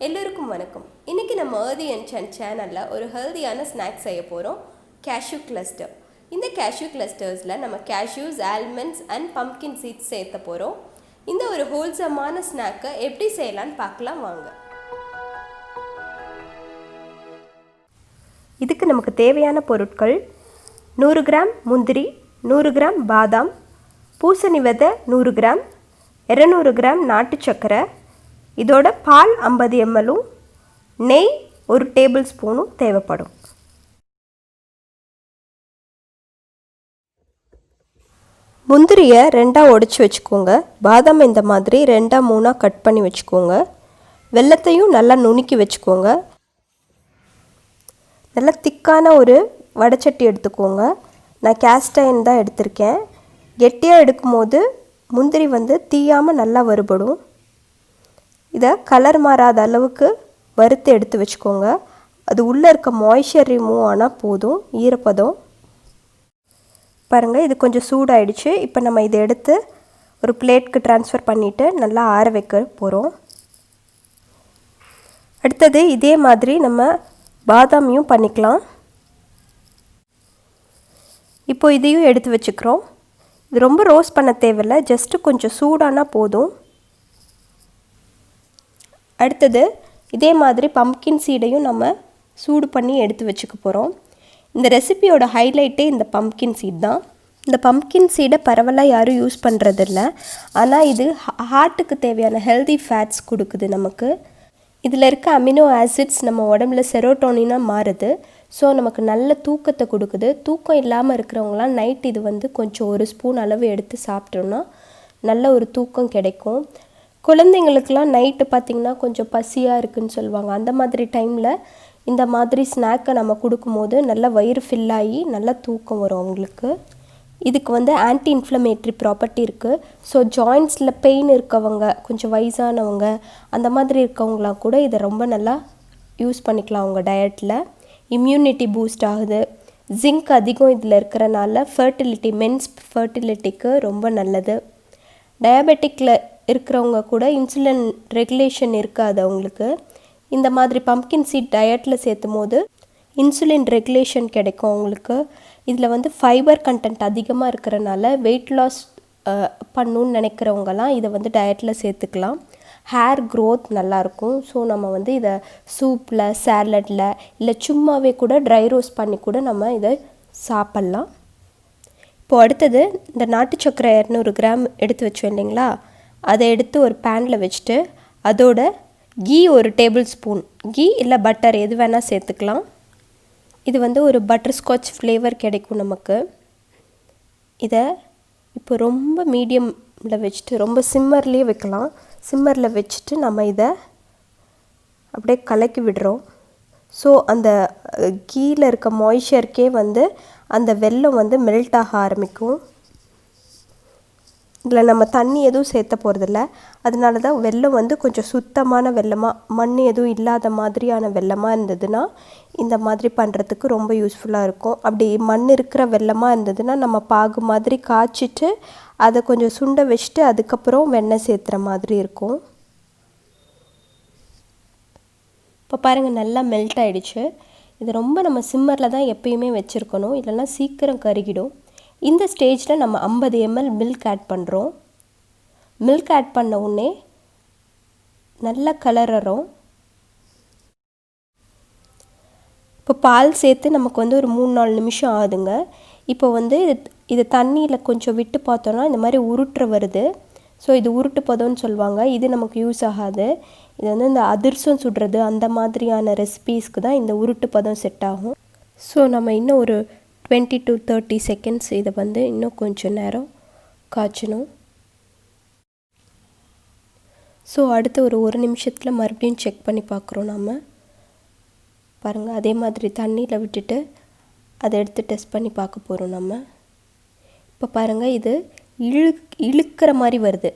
எல்லோருக்கும் வணக்கம். இன்றைக்கி நம்ம ஏர்தி அண்ட் சேனலில் ஒரு ஹெல்தியான ஸ்நாக்ஸ் செய்ய போகிறோம், கேஷ்யூ கிளஸ்டர். இந்த கேஷ்யூ கிளஸ்டர்ஸில் நம்ம cashews, almonds and pumpkin seeds சேர்த்த போகிறோம். இந்த ஒரு ஹோல்சமான ஸ்நாக்கை எப்படி செய்யலான்னு பார்க்கலாம் வாங்க. இதுக்கு நமக்கு தேவையான பொருட்கள் 100 கிராம் முந்திரி, 100 கிராம் பாதாம், பூசணி விதை 100 கிராம், 200 கிராம் நாட்டு சர்க்கரை, இதோட பால் 50 ml, நெய் 1 டேபிள் ஸ்பூனும் தேவைப்படும். முந்திரியை 2ஆக உடைச்சி வச்சுக்கோங்க. பாதாம் இந்த மாதிரி 2ஆ 3ஆ கட் பண்ணி வச்சுக்கோங்க. வெல்லத்தையும் நல்லா நுணுக்கி வச்சுக்கோங்க. நல்லா திக்கான ஒரு வடைச்சட்டி எடுத்துக்கோங்க. நான் கேஸ்ட் அயர்ன் தான் எடுத்திருக்கேன். கெட்டியாக எடுக்கும்போது முந்திரி தீயாமல் நல்லா வறுபடும். இதை கலர் மாறாத அளவுக்கு வறுத்து எடுத்து வச்சுக்கோங்க. அது உள்ளே இருக்க மாய்ஸ்சர் ரிமூவ் ஆனால் போதும், ஈரப்பதம். பாருங்கள், இது கொஞ்சம் சூடாயிடுச்சு. இப்போ நம்ம இதை எடுத்து ஒரு பிளேட்க்கு ட்ரான்ஸ்ஃபர் பண்ணிவிட்டு நல்லா ஆற வைக்க போகிறோம். அடுத்தது இதே மாதிரி நம்ம பாதாமியும் பண்ணிக்கலாம். இப்போ இதையும் எடுத்து வச்சுக்கிறோம். இது ரொம்ப ரோஸ்ட் பண்ண தேவையில்லை, ஜஸ்ட்டு கொஞ்சம் சூடானால் போதும். அடுத்தது இதே மாதிரி பம்ப்கின் சீடையும் நம்ம சூடு பண்ணி எடுத்து வச்சுக்க போகிறோம். இந்த ரெசிபியோட ஹைலைட்டே இந்த பம்ப்கின் சீட் தான். இந்த பம்ப்கின் சீடை பரவலாக யாரும் யூஸ் பண்ணுறதில்ல, ஆனால் இது ஹார்ட்டுக்கு தேவையான ஹெல்தி ஃபேட்ஸ் கொடுக்குது நமக்கு. இதில் இருக்க அமினோ ஆசிட்ஸ் நம்ம உடம்புல செரோட்டோனினாக மாறுது. ஸோ நமக்கு நல்ல தூக்கத்தை கொடுக்குது. தூக்கம் இல்லாமல் இருக்கிறவங்களாம் நைட் இது கொஞ்சம் 1 ஸ்பூன் அளவு எடுத்து சாப்பிட்டோன்னா நல்ல ஒரு தூக்கம் கிடைக்கும். குழந்தைங்களுக்கெலாம் நைட்டு பார்த்திங்கன்னா கொஞ்சம் பசியாக இருக்குதுன்னு சொல்லுவாங்க. அந்த மாதிரி டைமில் இந்த மாதிரி ஸ்நாக்கை நம்ம கொடுக்கும்போது நல்லா வயிறு ஃபில்லாகி நல்லா தூக்கம் வரும் அவங்களுக்கு. இதுக்கு ஆன்டி இன்ஃப்ளமேட்ரி ப்ராப்பர்ட்டி இருக்குது. ஸோ ஜாயின்ஸில் பெயின் இருக்கவங்க, கொஞ்சம் வயசானவங்க, அந்த மாதிரி இருக்கவங்களாம் கூட இதை ரொம்ப நல்லா யூஸ் பண்ணிக்கலாம் அவங்க டயட்டில். இம்யூனிட்டி பூஸ்ட் ஆகுது. ஜிங்க் அதிகம் இதில் இருக்கிறனால மென்ஸ் ஃபர்டிலிட்டிக்கு ரொம்ப நல்லது. டயபெட்டிக்கில் இருக்கிறவங்க கூட இன்சுலின் ரெகுலேஷன் இருக்காது அவங்களுக்கு. இந்த மாதிரி பம்ப்கின் சீட் டயட்டில் சேர்த்தும் போது இன்சுலின் ரெகுலேஷன் கிடைக்கும் அவங்களுக்கு. இதில் ஃபைபர் கண்டென்ட் அதிகமாக இருக்கிறனால வெயிட் லாஸ் பண்ணணுன்னு நினைக்கிறவங்கலாம் இதை டயட்டில் சேர்த்துக்கலாம். ஹேர் க்ரோத் நல்லாயிருக்கும். ஸோ நம்ம இதை சூப்பில், சேலடில், இல்லை சும்மாவே கூட ட்ரை ரோஸ்ட் பண்ணி கூட நம்ம இதை சாப்பிட்லாம். இப்போது அடுத்தது இந்த நாட்டு சர்க்கரை 200 கிராம் எடுத்து வச்சோம் இல்லைங்களா, அதை எடுத்து ஒரு பேனில் வச்சுட்டு அதோட கீ 1 டேபிள் ஸ்பூன், கீ இல்லை பட்டர் எது வேணால் சேர்த்துக்கலாம். இது ஒரு பட்டர்ஸ்காட்ச் ஃப்ளேவர் கிடைக்கும் நமக்கு. இதை இப்போ ரொம்ப மீடியமில் வச்சுட்டு, ரொம்ப சிம்மர்லேயே வைக்கலாம். சிம்மரில் வச்சுட்டு நம்ம இதை அப்படியே கலக்கி விடுறோம். ஸோ அந்த கீயில் இருக்க மாய்ஸ்சருக்கே அந்த வெல்லம் மெல்ட் ஆக ஆரம்பிக்கும். இதில் நம்ம தண்ணி எதுவும் சேர்த்த போகிறதில்ல. அதனால தான் வெல்லம் கொஞ்சம் சுத்தமான வெல்லமாக, மண் எதுவும் இல்லாத மாதிரியான வெல்லமாக இருந்ததுன்னா இந்த மாதிரி பண்ணுறதுக்கு ரொம்ப யூஸ்ஃபுல்லாக இருக்கும். அப்படி மண் இருக்கிற வெல்லமாக இருந்ததுன்னா நம்ம பாகு மாதிரி காய்ச்சிட்டு அதை கொஞ்சம் சுண்ட வச்சுட்டு அதுக்கப்புறம் வெண்ணெய் சேர்த்துற மாதிரி இருக்கும். இப்போ பாருங்கள், நல்லா மெல்ட் ஆகிடுச்சு. இது ரொம்ப நம்ம சிம்மரில் தான் எப்பயுமே வச்சுருக்கணும், இல்லைன்னா சீக்கிரம் கருகிடும். இந்த ஸ்டேஜில் நம்ம 50 ml மில்க் ஆட் பண்ணுறோம். மில்க் ஆட் பண்ண உடனே நல்லா கலர்றோம். இப்போ பால் சேர்த்து நமக்கு ஒரு 3-4 நிமிஷம் ஆகுதுங்க. இப்போ இது தண்ணியில் கொஞ்சம் விட்டு பார்த்தோன்னா இந்த மாதிரி உருட்டுற வருது. ஸோ இது உருட்டு பதம்னு சொல்லுவாங்க. இது நமக்கு யூஸ் ஆகாது. இது இந்த அதிர்சம் சுடுறது அந்த மாதிரியான ரெசிபீஸ்க்கு தான் இந்த உருட்டு பதம் செட் ஆகும். ஸோ நம்ம இன்னும் ஒரு 20 to 30 செகண்ட்ஸ் இதை இன்னும் கொஞ்சம் நேரம் காய்ச்சணும். ஸோ அடுத்து ஒரு நிமிஷத்தில் மறுபடியும் செக் பண்ணி பார்க்குறோம். நாம் பாருங்கள், அதே மாதிரி தண்ணியில் விட்டுட்டு அதை எடுத்து டெஸ்ட் பண்ணி பார்க்க போகிறோம் நம்ம. இப்போ பாருங்கள், இது இழுக்கிற மாதிரி வருது.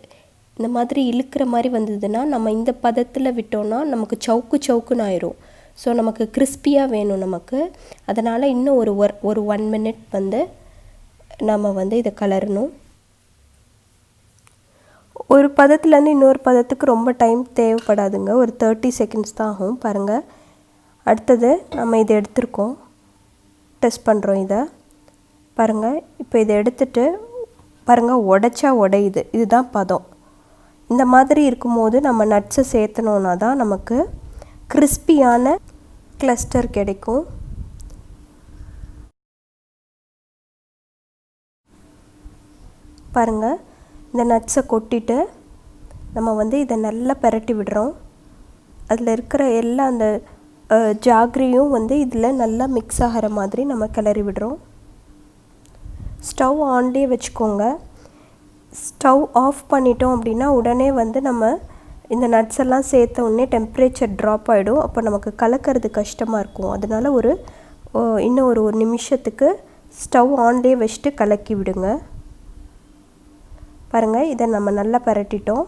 இந்த மாதிரி இழுக்கிற மாதிரி வந்ததுன்னா நம்ம இந்த பதத்தில் விட்டோன்னா நமக்கு சவுக்குன்னு ஆயிரும். ஸோ நமக்கு கிறிஸ்பியாக வேணும் நமக்கு. அதனால் இன்னும் ஒரு 1 மினிட் நம்ம இதை கலரணும். ஒரு பதத்துலேருந்து இன்னொரு பதத்துக்கு ரொம்ப டைம் தேவைப்படாதுங்க. ஒரு 30 செகண்ட்ஸ் தான் ஆகும். பாருங்கள், அடுத்தது நம்ம இதை எடுத்துருக்கோம், டெஸ்ட் பண்ணுறோம் இதை. பாருங்கள், இப்போ இதை எடுத்துட்டு பாருங்கள், உடைச்சா உடையுது. இதுதான் பதம். இந்த மாதிரி இருக்கும்போது நம்ம நட்ஸை சேர்த்தனோன்னா தான் நமக்கு கிறிஸ்பியான கிளஸ்டர் கிடைக்கும். பாருங்கள், இந்த நட்ஸை கொட்டிட்டு நம்ம இதை நல்லா பிரட்டி விடுறோம். அதில் இருக்கிற எல்லா அந்த ஜாகரியும் இதில் நல்லா மிக்ஸ் ஆகிற மாதிரி நம்ம கிளறி விடுறோம். ஸ்டவ் ஆன்லேயே வச்சுக்கோங்க. ஸ்டவ் ஆஃப் பண்ணிட்டோம் அப்படின்னா உடனே நம்ம இந்த நட்ஸ் எல்லாம் சேர்த்த உடனே டெம்பரேச்சர் ட்ராப் ஆகிடும். அப்போ நமக்கு கலக்கிறது கஷ்டமாக இருக்கும். அதனால் இன்னும் ஒரு நிமிஷத்துக்கு ஸ்டவ் ஆன்லேயே வச்சுட்டு கலக்கி விடுங்க. பாருங்கள், இதை நம்ம நல்லா பரட்டிட்டோம்.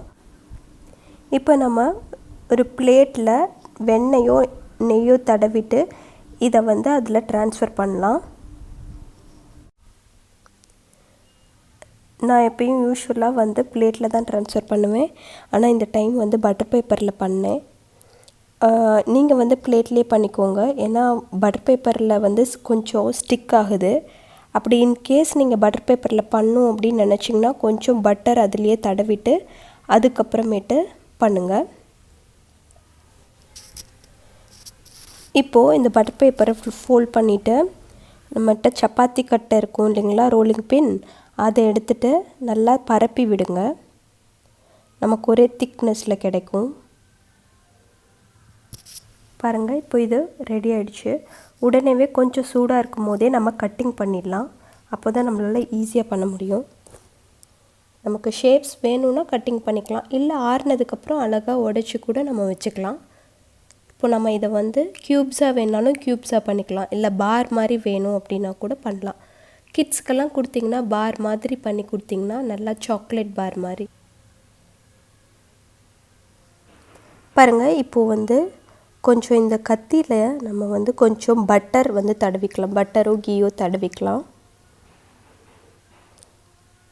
இப்போ நம்ம ஒரு பிளேட்டில் வெண்ணெயோ நெய்யோ தடவிட்டு இதை அதில் ட்ரான்ஸ்ஃபர் பண்ணலாம். நான் எப்பயும் யூஸ்வலாக பிளேட்டில் தான் ட்ரான்ஸ்ஃபர் பண்ணுவேன். ஆனால் இந்த டைம் பட்டர் பேப்பரில் பண்ணேன். நீங்கள் பிளேட்லேயே பண்ணிக்கோங்க. ஏன்னா பட்டர் பேப்பரில் கொஞ்சம் ஸ்டிக் ஆகுது. அப்படி இன்கேஸ் நீங்கள் பட்டர் பேப்பரில் பண்ணும் அப்படின்னு நினச்சிங்கன்னா கொஞ்சம் பட்டர் அதுலேயே தடவிட்டு அதுக்கப்புறமேட்டு பண்ணுங்கள். இப்போது இந்த பட்டர் பேப்பரை ஃபோல்ட் பண்ணிவிட்டு நம்மகிட்ட சப்பாத்தி கட்டை இருக்கும் இல்லைங்களா, ரோலிங் பின், அதை எடுத்துகிட்டு நல்லா பரப்பி விடுங்க. நமக்கு ஒரே திக்னஸில் கிடைக்கும். பாருங்கள், இப்போ இது ரெடி ஆகிடுச்சு. உடனே கொஞ்சம் சூடாக இருக்கும் போதே நம்ம கட்டிங் பண்ணிடலாம். அப்போ தான் நம்மளால் ஈஸியாக பண்ண முடியும். நமக்கு ஷேப்ஸ் வேணும்னா கட்டிங் பண்ணிக்கலாம், இல்லை ஆறுனதுக்கப்புறம் அழகாக உடைச்சி கூட நம்ம வச்சுக்கலாம். இப்போ நம்ம இதை க்யூப்ஸாக வேணாலும் க்யூப்ஸாக பண்ணிக்கலாம், இல்லை பார் மாதிரி வேணும் அப்படின்னா கூட பண்ணலாம். கிட்ஸ்க்கெல்லாம் கொடுத்திங்கன்னா பார் மாதிரி பண்ணி கொடுத்திங்கன்னா நல்லா சாக்லேட் பார் மாதிரி. பாருங்கள், இப்போது கொஞ்சம் இந்த கத்தியில் நம்ம கொஞ்சம் பட்டர் தடவிக்கலாம். பட்டரோ கீயோ தடவிக்கலாம்.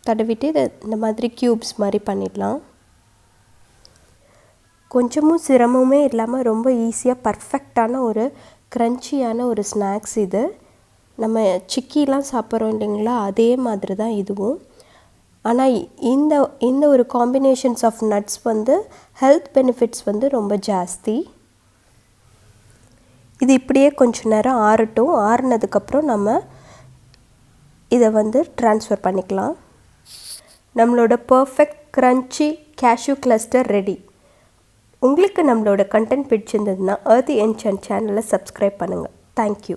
தடவிட்டு இதை இந்த மாதிரி க்யூப்ஸ் மாதிரி பண்ணிடலாம். கொஞ்சமும் சிரமமே இல்லாமல் ரொம்ப ஈஸியாக பர்ஃபெக்டான ஒரு க்ரன்ச்சியான ஒரு ஸ்நாக்ஸ் இது. நம்ம சிக்கிலாம் சாப்பிட்றோம் இல்லைங்களா, அதே மாதிரி தான் இதுவும். ஆனால் இந்த ஒரு combinations of nuts health benefits ரொம்ப ஜாஸ்தி. இது இப்படியே கொஞ்சம் நேரம் ஆறட்டும். ஆறுனதுக்கப்புறம் நம்ம இதை ட்ரான்ஸ்ஃபர் பண்ணிக்கலாம். நம்மளோட perfect crunchy cashew cluster ready. உங்களுக்கு நம்மளோட கண்டென்ட் பிடிச்சிருந்ததுன்னா Earthy Enchant சேனலை சப்ஸ்கிரைப் பண்ணுங்கள். தேங்க்யூ.